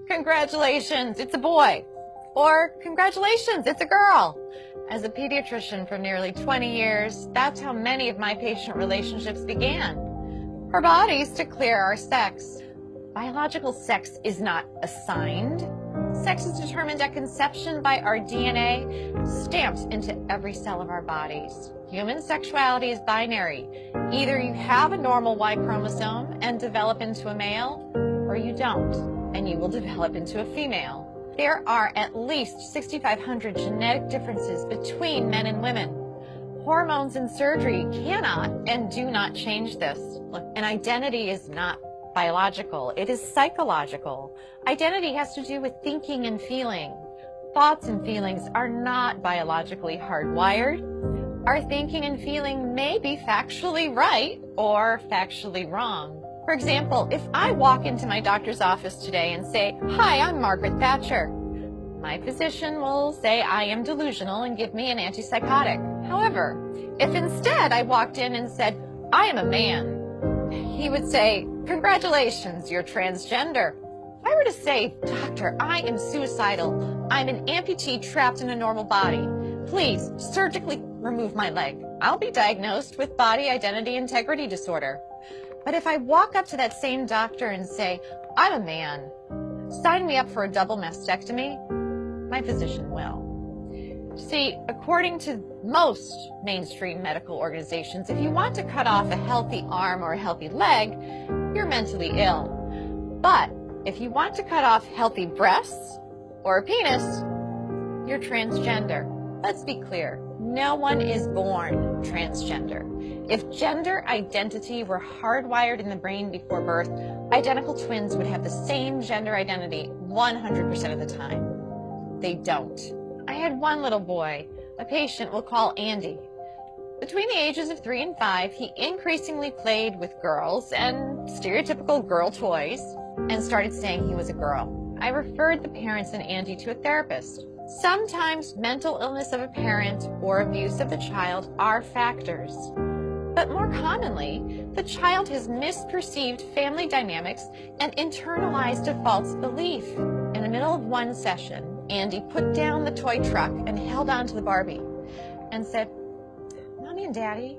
Congratulations, it's a boy. Or congratulations, it's a girl. As a pediatrician for nearly 20 years, that's how many of my patient relationships began. Our bodies declare our sex. Biological sex is not assigned. Sex is determined at conception by our DNA, stamped into every cell of our bodies. Human sexuality is binary. Either you have a normal Y chromosome and develop into a male, or you don't, and you will develop into a female. There are at least 6,500 genetic differences between men and women. Hormones and surgery cannot and do not change this. Look, an identity is not biological, it is psychological. Identity has to do with thinking and feeling. Thoughts and feelings are not biologically hardwired. Our thinking and feeling may be factually right or factually wrong. For example, if I walk into my doctor's office today and say, "Hi, I'm Margaret Thatcher," my physician will say I am delusional and give me an antipsychotic. However, if instead I walked in and said, "I am a man," he would say, "Congratulations, you're transgender." If I were to say, "Doctor, I am suicidal. I'm an amputee trapped in a normal body. Please surgically remove my leg," I'll be diagnosed with body identity integrity disorder. But if I walk up to that same doctor and say, "I'm a man, sign me up for a double mastectomy," my physician will. See, according to most mainstream medical organizations, if you want to cut off a healthy arm or a healthy leg, you're mentally ill. But if you want to cut off healthy breasts or a penis, you're transgender. Let's be clear, no one is born transgender. If gender identity were hardwired in the brain before birth, identical twins would have the same gender identity 100% of the time. They don't. I had one little boy, a patient we'll call Andy. Between the ages of 3 and 5, he increasingly played with girls and stereotypical girl toys and started saying he was a girl. I referred the parents and Andy to a therapist. Sometimes mental illness of a parent or abuse of the child are factors. But more commonly, the child has misperceived family dynamics and internalized a false belief. In the middle of one session, Andy put down the toy truck and held on to the Barbie and said, "Mommy and Daddy,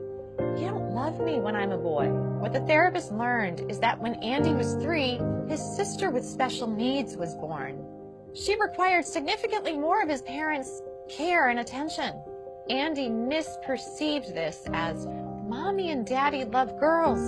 you don't love me when I'm a boy." What the therapist learned is that when Andy was 3, his sister with special needs was born. She required significantly more of his parents' care and attention. Andy misperceived this as, "Mommy and Daddy love girls.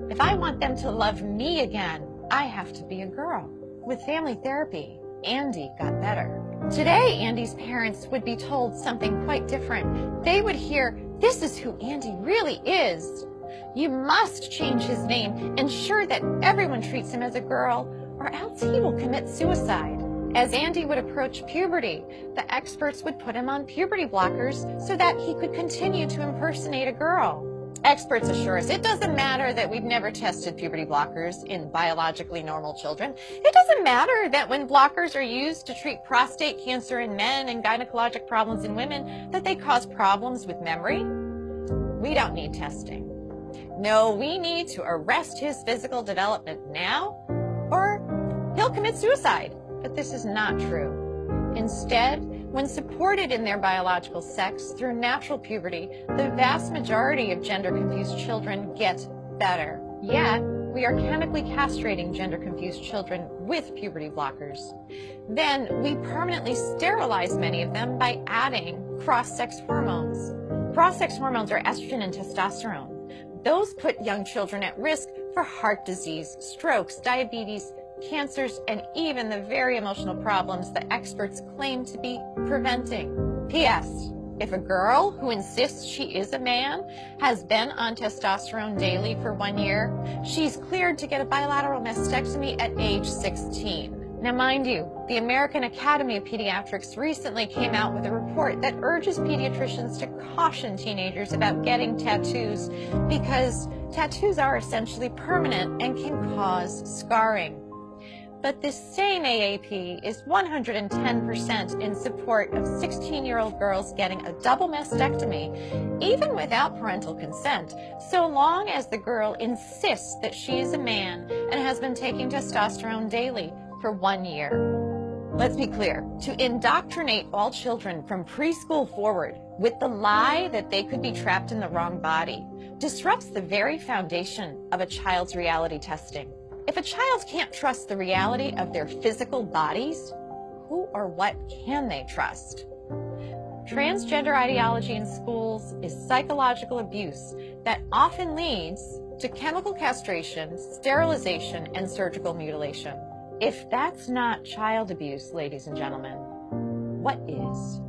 If I want them to love me again, I have to be a girl." With family therapy, Andy got better. Today, Andy's parents would be told something quite different. They would hear, "This is who Andy really is. You must change his name, ensure that everyone treats him as a girl, or else he will commit suicide." As Andy would approach puberty, the experts would put him on puberty blockers so that he could continue to impersonate a girl. Experts assure us it doesn't matter that we've never tested puberty blockers in biologically normal children. It doesn't matter that when blockers are used to treat prostate cancer in men and gynecologic problems in women, that they cause problems with memory. We don't need testing. No, we need to arrest his physical development now, or he'll commit suicide. But this is not true. Instead, when supported in their biological sex through natural puberty, the vast majority of gender-confused children get better. Yet, we are chemically castrating gender-confused children with puberty blockers. Then, we permanently sterilize many of them by adding cross-sex hormones. Cross-sex hormones are estrogen and testosterone. Those put young children at risk for heart disease, strokes, diabetes, cancers, and even the very emotional problems that experts claim to be preventing. P.S. If a girl who insists she is a man has been on testosterone daily for 1 year, she's cleared to get a bilateral mastectomy at age 16. Now, mind you, the American Academy of Pediatrics recently came out with a report that urges pediatricians to caution teenagers about getting tattoos because tattoos are essentially permanent and can cause scarring. But this same AAP is 110% in support of 16-year-old girls getting a double mastectomy, even without parental consent, so long as the girl insists that she is a man and has been taking testosterone daily for 1 year. Let's be clear, to indoctrinate all children from preschool forward with the lie that they could be trapped in the wrong body disrupts the very foundation of a child's reality testing. If a child can't trust the reality of their physical bodies, who or what can they trust? Transgender ideology in schools is psychological abuse that often leads to chemical castration, sterilization, and surgical mutilation. If that's not child abuse, ladies and gentlemen, what is?